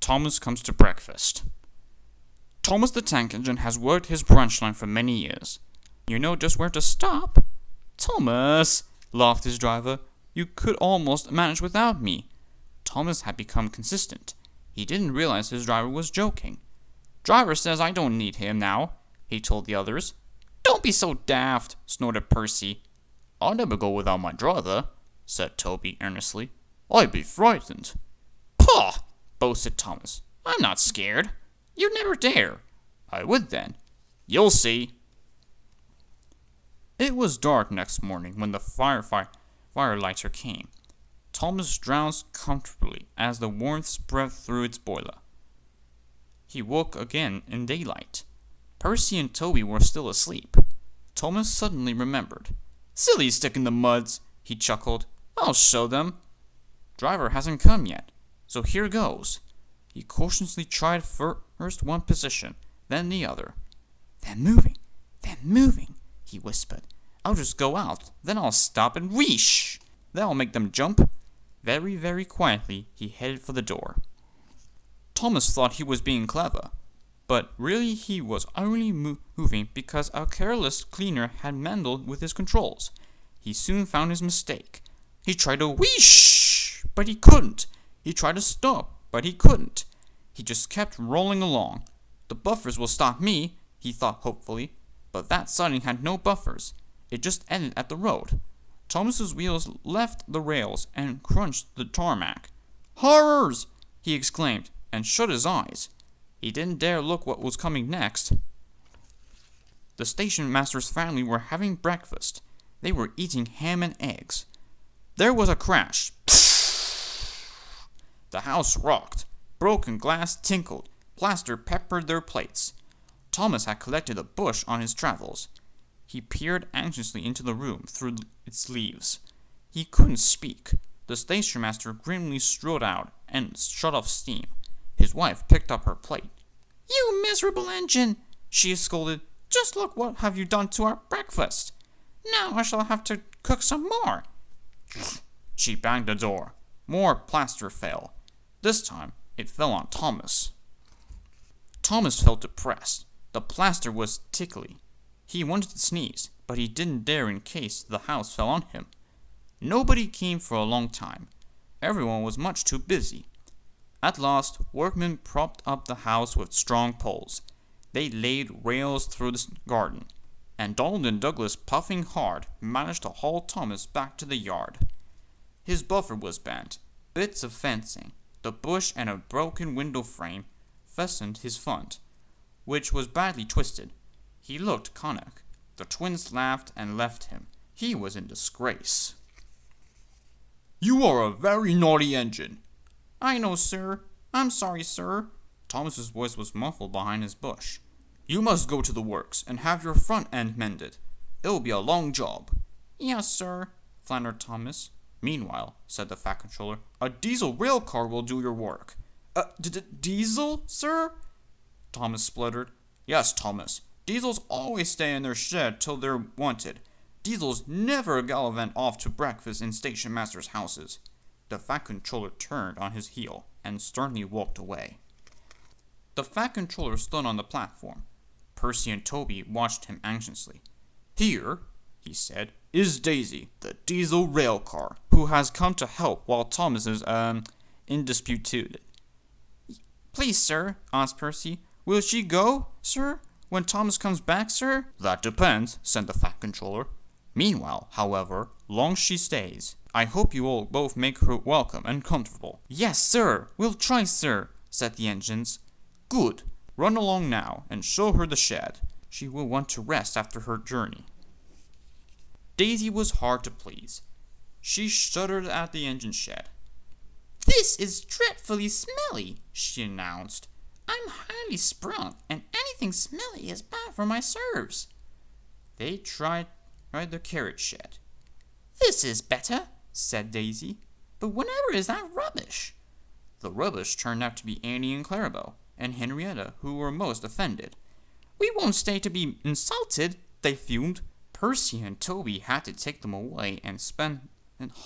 Thomas comes to breakfast. Thomas the Tank Engine has worked his branchline for many years. You know just where to stop. Thomas, laughed his driver, you could almost manage without me. Thomas had become consistent. He didn't realize his driver was joking. Driver says I don't need him now, he told the others. Don't be so daft, snorted Percy. I'll never go without my driver, said Toby earnestly. I'd be frightened. Pah, boasted Thomas. I'm not scared. You'd never dare. I would then. You'll see. It was dark next morning when the firelighter came. Thomas drowsed comfortably as the warmth spread through its boiler. He woke again in daylight. Percy and Toby were still asleep. Thomas suddenly remembered. Silly stick in the muds, he chuckled. I'll show them. Driver hasn't come yet, so here goes. He cautiously tried first one position, then the other. They're moving, he whispered. I'll just go out, then I'll stop and wheesh! That'll make them jump. Very, very quietly, he headed for the door. Thomas thought he was being clever, but really he was only moving because a careless cleaner had meddled with his controls. He soon found his mistake. He tried to wheesh, but he couldn't. He tried to stop, but he couldn't. He just kept rolling along. The buffers will stop me, he thought hopefully, but that siding had no buffers. It just ended at the road. Thomas's wheels left the rails and crunched the tarmac. Horrors! He exclaimed, and shut his eyes. He didn't dare look what was coming next. The station master's family were having breakfast. They were eating ham and eggs. There was a crash. The house rocked. Broken glass tinkled. Plaster peppered their plates. Thomas had collected a bush on his travels. He peered anxiously into the room through its leaves. He couldn't speak. The station master grimly strode out and shut off steam. His wife picked up her plate. You miserable engine, she scolded. Just look what have you done to our breakfast. Now I shall have to cook some more. She banged the door. More plaster fell. This time it fell on Thomas. Thomas felt depressed. The plaster was tickly. He wanted to sneeze, but he didn't dare in case the house fell on him. Nobody came for a long time. Everyone was much too busy. At last, workmen propped up the house with strong poles. They laid rails through the garden, and Donald and Douglas, puffing hard, managed to haul Thomas back to the yard. His buffer was bent. Bits of fencing, the bush, and a broken window frame fastened his front, which was badly twisted. He looked comic. The twins laughed and left him. He was in disgrace. You are a very naughty engine. I know, sir. I'm sorry, sir. Thomas's voice was muffled behind his bush. You must go to the works and have your front end mended. It'll be a long job. Yes, sir, floundered Thomas. Meanwhile, said the Fat Controller, a diesel rail car will do your work. Diesel, sir? Thomas spluttered. Yes, Thomas. Diesels always stay in their shed till they're wanted. Diesels never gallivant off to breakfast in station masters' houses. The Fat Controller turned on his heel and sternly walked away. The Fat Controller stood on the platform. Percy and Toby watched him anxiously. Here, he said, is Daisy, the diesel rail car, who has come to help while Thomas is, indisputed. Please, sir, asked Percy, will she go, sir, when Thomas comes back, sir? That depends, said the Fat Controller. Meanwhile, however, long she stays, I hope you will both make her welcome and comfortable. Yes, sir, we'll try, sir, said the engines. Good. Run along now and show her the shed. She will want to rest after her journey. Daisy was hard to please. She shuddered at the engine shed. This is dreadfully smelly, she announced. I'm highly sprung, and anything smelly is bad for my nerves. They tried the carriage shed. This is better, said Daisy. But whatever is that rubbish? The rubbish turned out to be Annie and Clarabelle, and Henrietta, who were most offended. We won't stay to be insulted, they fumed. Percy and Toby had to take them away and spend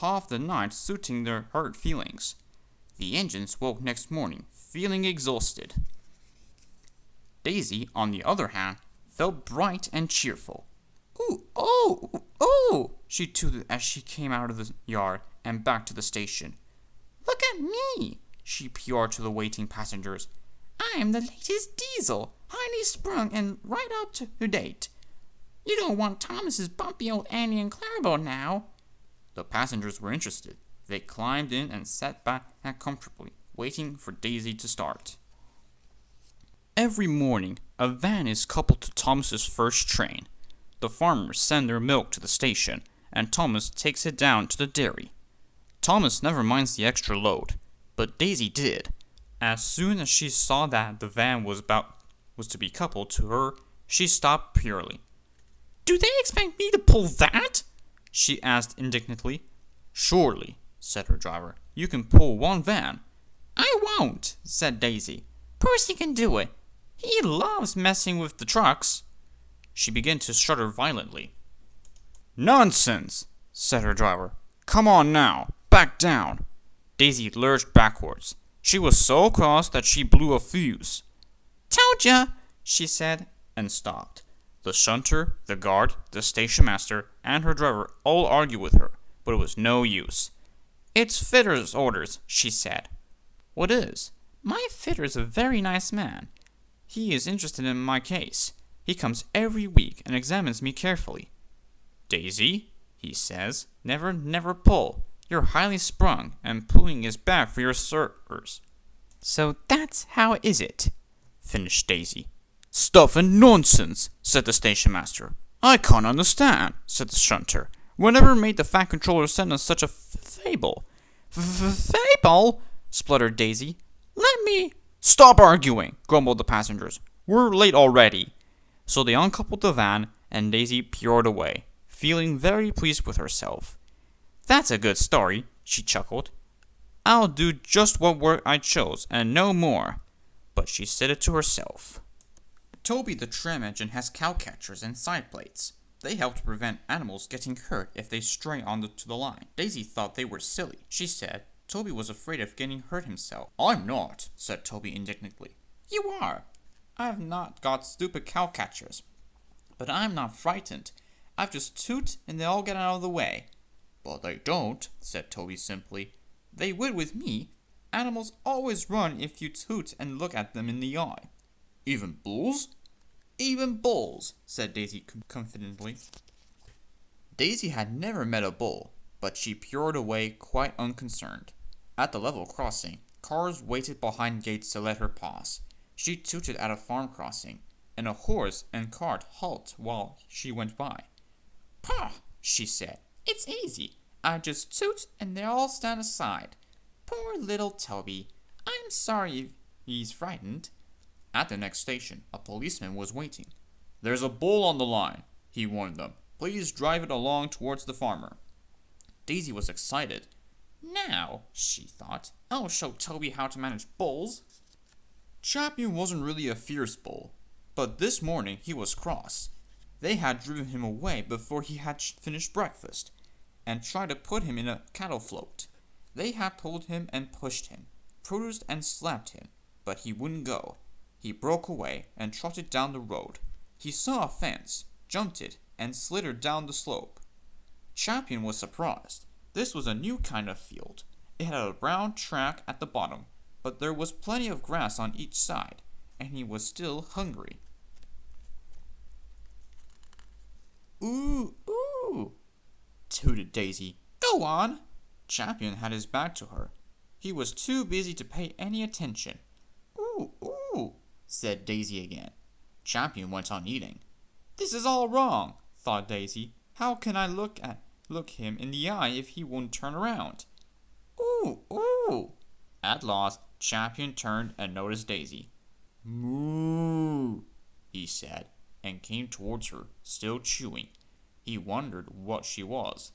half the night soothing their hurt feelings. The engines woke next morning, feeling exhausted. Daisy, on the other hand, felt bright and cheerful. "Ooh, oh, oh!" she tooted as she came out of the yard and back to the station. "Look at me!" she purred to the waiting passengers. "I'm the latest diesel, highly sprung and right up to date. You don't want Thomas's bumpy old Annie and Clarabelle now." The passengers were interested. They climbed in and sat back comfortably, waiting for Daisy to start. Every morning, a van is coupled to Thomas's first train. The farmers send their milk to the station, and Thomas takes it down to the dairy. Thomas never minds the extra load, but Daisy did. As soon as she saw that the van was to be coupled to her, she stopped purely. "Do they expect me to pull that?" she asked indignantly. "Surely," said her driver. "You can pull one van." "I won't," said Daisy. "Percy can do it. He loves messing with the trucks." She began to shudder violently. "Nonsense," said her driver. "Come on now, back down." Daisy lurched backwards. She was so cross that she blew a fuse. "Told ya," she said, and stopped. The shunter, the guard, the station master, and her driver all argued with her, but it was no use. "It's fitter's orders," she said. "What is?" "My fitter's a very nice man. He is interested in my case. He comes every week and examines me carefully." "Daisy," he says, never pull. You're highly sprung, and pulling is bad for your servers." "So that's how is it?" finished Daisy. "Stuff and nonsense," said the station master. "I can't understand," said the shunter. "Whatever made the fat controller send us such a fable?" "Fable?" spluttered Daisy. "Let me—" "Stop arguing," grumbled the passengers. "We're late already." So they uncoupled the van, and Daisy purred away, feeling very pleased with herself. "That's a good story," she chuckled. "I'll do just what work I chose, and no more." But she said it to herself. Toby the tram engine has cow catchers and side plates. They help to prevent animals getting hurt if they stray onto the line. Daisy thought they were silly. She said Toby was afraid of getting hurt himself. "I'm not," said Toby indignantly. "You are. I've not got stupid cow catchers. But I'm not frightened. I've just toot and they all get out of the way." "But they don't," said Toby simply. "They would with me. Animals always run if you toot and look at them in the eye." "Even bulls?" "Even bulls," said Daisy confidently. Daisy had never met a bull, but she purred away quite unconcerned. At the level crossing, cars waited behind gates to let her pass. She tooted at a farm crossing, and a horse and cart halted while she went by. "Pah," she said. "It's easy. I just toot and they all stand aside. Poor little Toby. I'm sorry if he's frightened." At the next station, a policeman was waiting. "There's a bull on the line," he warned them. "Please drive it along towards the farmer." Daisy was excited. "Now," she thought, "I'll show Toby how to manage bulls." Champion wasn't really a fierce bull, but this morning he was cross. They had driven him away before he had finished breakfast, and tried to put him in a cattle float. They had pulled him and pushed him, produced and slapped him, but he wouldn't go. He broke away and trotted down the road. He saw a fence, jumped it, and slithered down the slope. Champion was surprised. This was a new kind of field. It had a brown track at the bottom, but there was plenty of grass on each side, and he was still hungry. "Ooh, ooh," tooted Daisy. "Go on." Champion had his back to her. He was too busy to pay any attention. "Ooh, ooh," said Daisy again. Champion went on eating. "This is all wrong," thought Daisy. "How can I look him in the eye if he won't turn around?" "Ooh, ooh." At last, Champion turned and noticed Daisy. "Moo," he said, and came towards her, still chewing. He wondered what she was.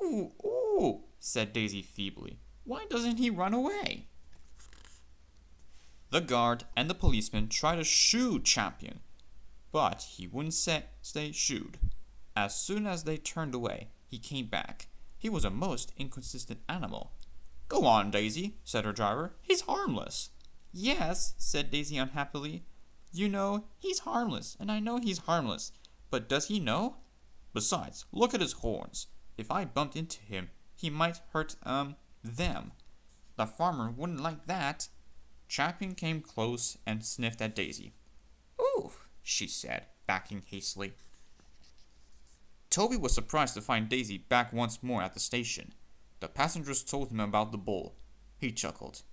"Ooh, ooh," said Daisy feebly. "Why doesn't he run away?" The guard and the policeman tried to shoo Champion, but he wouldn't stay shooed. As soon as they turned away, he came back. He was a most inconsistent animal. Go on, Daisy, said her driver. He's harmless. Yes, said Daisy unhappily. You know, he's harmless, and I know he's harmless. But does he know? Besides, look at his horns. If I bumped into him, he might hurt, them. The farmer wouldn't like that. Champion came close and sniffed at Daisy. Ooh, she said, backing hastily. Toby was surprised to find Daisy back once more at the station. The passengers told him about the bull. He chuckled.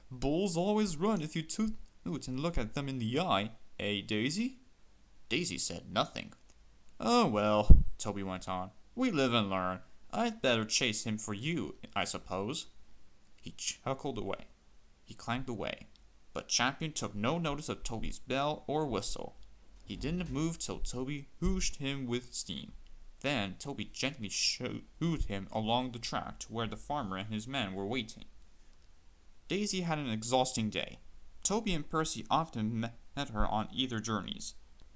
Bulls always run if you toot and look at them in the eye, eh, Daisy? Daisy said nothing. Oh well, Toby went on. We live and learn. I'd better chase him for you, I suppose. He chuckled away. He clanked away. But Champion took no notice of Toby's bell or whistle. He didn't move till Toby hooshed him with steam. Then Toby gently shooed him along the track to where the farmer and his men were waiting. Daisy had an exhausting day. Toby and Percy often met her on either journeys,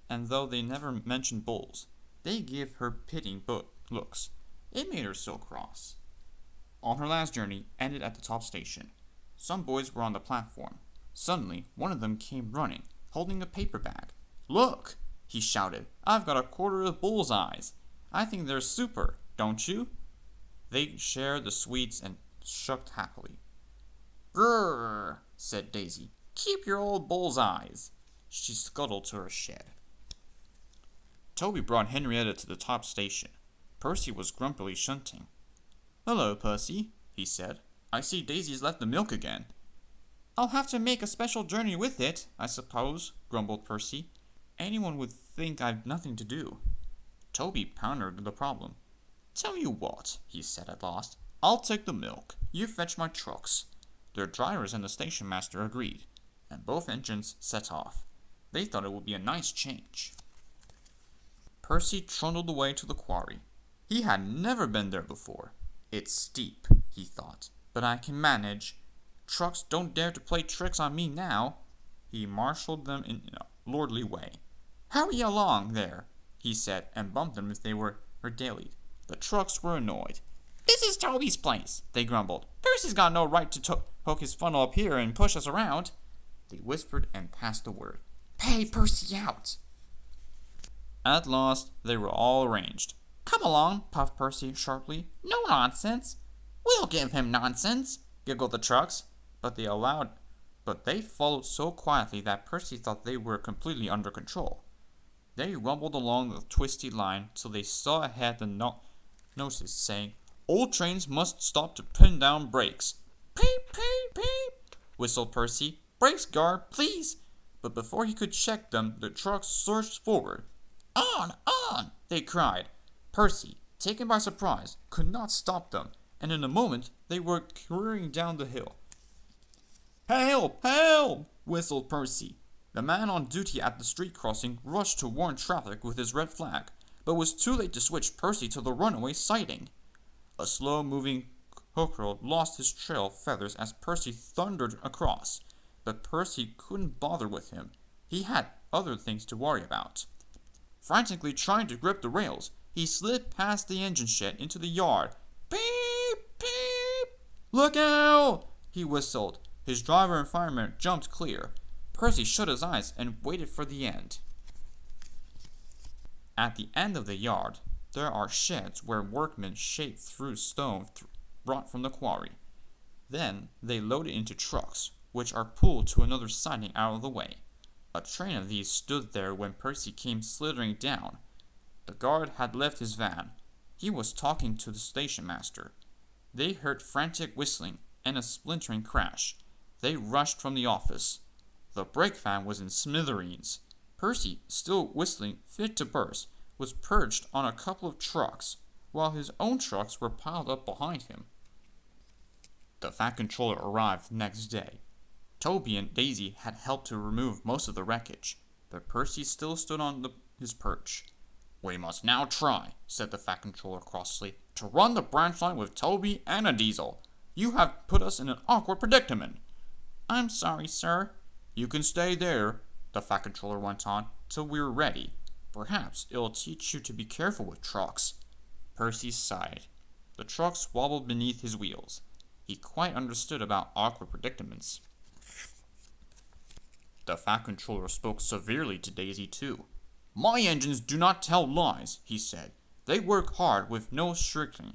and though they never mentioned bulls, they gave her pitying looks. It made her so cross. On her last journey ended at the top station. Some boys were on the platform. Suddenly, one of them came running, holding a paper bag. Look, he shouted, I've got a quarter of bull's eyes. I think they're super, don't you? They shared the sweets and shucked happily. Grrr, said Daisy. Keep your old bull's eyes. She scuttled to her shed. Toby brought Henrietta to the top station. Percy was grumpily shunting. Hello, Percy, he said. I see Daisy's left the milk again. I'll have to make a special journey with it, I suppose, grumbled Percy. Anyone would think I've nothing to do. Toby pondered the problem. Tell you what, he said at last. I'll take the milk. You fetch my trucks. Their drivers and the station master agreed, and both engines set off. They thought it would be a nice change. Percy trundled away to the quarry. He had never been there before. It's steep, he thought, but I can manage. Trucks don't dare to play tricks on me now. He marshaled them in a lordly way. Hurry along there, he said, and bumped them if they were dallied. The trucks were annoyed. This is Toby's place, they grumbled. Percy's got no right to poke his funnel up here and push us around. They whispered and passed the word. Pay Percy out. At last, they were all arranged. Come along, puffed Percy sharply. No nonsense. We'll give him nonsense, giggled the trucks. But they followed so quietly that Percy thought they were completely under control. They rumbled along the twisty line till they saw ahead the notice saying, Old trains must stop to pin down brakes. Peep, peep, peep, whistled Percy. Brakes, guard, please. But before he could check them, the trucks surged forward. On, they cried. Percy, taken by surprise, could not stop them, and in a moment they were careering down the hill. Help! Help! Whistled Percy. The man on duty at the street crossing rushed to warn traffic with his red flag, but was too late to switch Percy to the runaway siding. A slow-moving cockerel lost his trail feathers as Percy thundered across, but Percy couldn't bother with him. He had other things to worry about. Frantically trying to grip the rails, he slid past the engine shed into the yard. Beep! Beep! Look out! He whistled. His driver and fireman jumped clear. Percy shut his eyes and waited for the end. At the end of the yard, there are sheds where workmen shape through stone brought from the quarry. Then they load it into trucks, which are pulled to another siding out of the way. A train of these stood there when Percy came slithering down. The guard had left his van. He was talking to the station master. They heard frantic whistling and a splintering crash. They rushed from the office. The brake van was in smithereens. Percy, still whistling fit to burst, was perched on a couple of trucks, while his own trucks were piled up behind him. The Fat Controller arrived next day. Toby and Daisy had helped to remove most of the wreckage, but Percy still stood on his perch. We must now try, said the Fat Controller crossly, to run the branch line with Toby and a diesel. You have put us in an awkward predicament. I'm sorry, sir. You can stay there, the Fat Controller went on, till we're ready. Perhaps it'll teach you to be careful with trucks. Percy sighed. The trucks wobbled beneath his wheels. He quite understood about awkward predicaments. The Fat Controller spoke severely to Daisy, too. My engines do not tell lies, he said. They work hard with no shirking.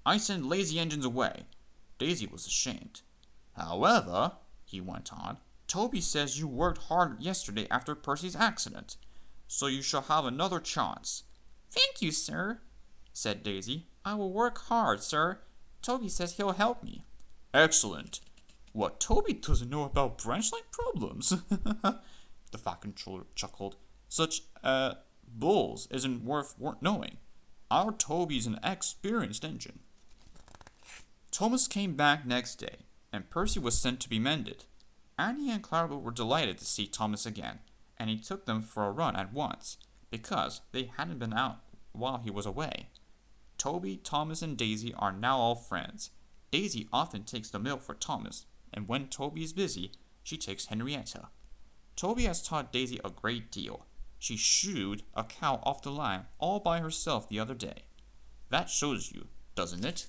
I send lazy engines away. Daisy was ashamed. However, he went on, Toby says you worked hard yesterday after Percy's accident, so you shall have another chance. Thank you, sir, said Daisy. I will work hard, sir. Toby says he'll help me. Excellent. What Toby doesn't know about branchline problems. The Fat Controller chuckled. Such bulls isn't worth knowing. Our Toby's an experienced engine. Thomas came back next day, and Percy was sent to be mended. Annie and Clarabelle were delighted to see Thomas again, and he took them for a run at once, because they hadn't been out while he was away. Toby, Thomas, and Daisy are now all friends. Daisy often takes the milk for Thomas, and when Toby is busy, she takes Henrietta. Toby has taught Daisy a great deal. She shooed a cow off the line all by herself the other day. That shows you, doesn't it?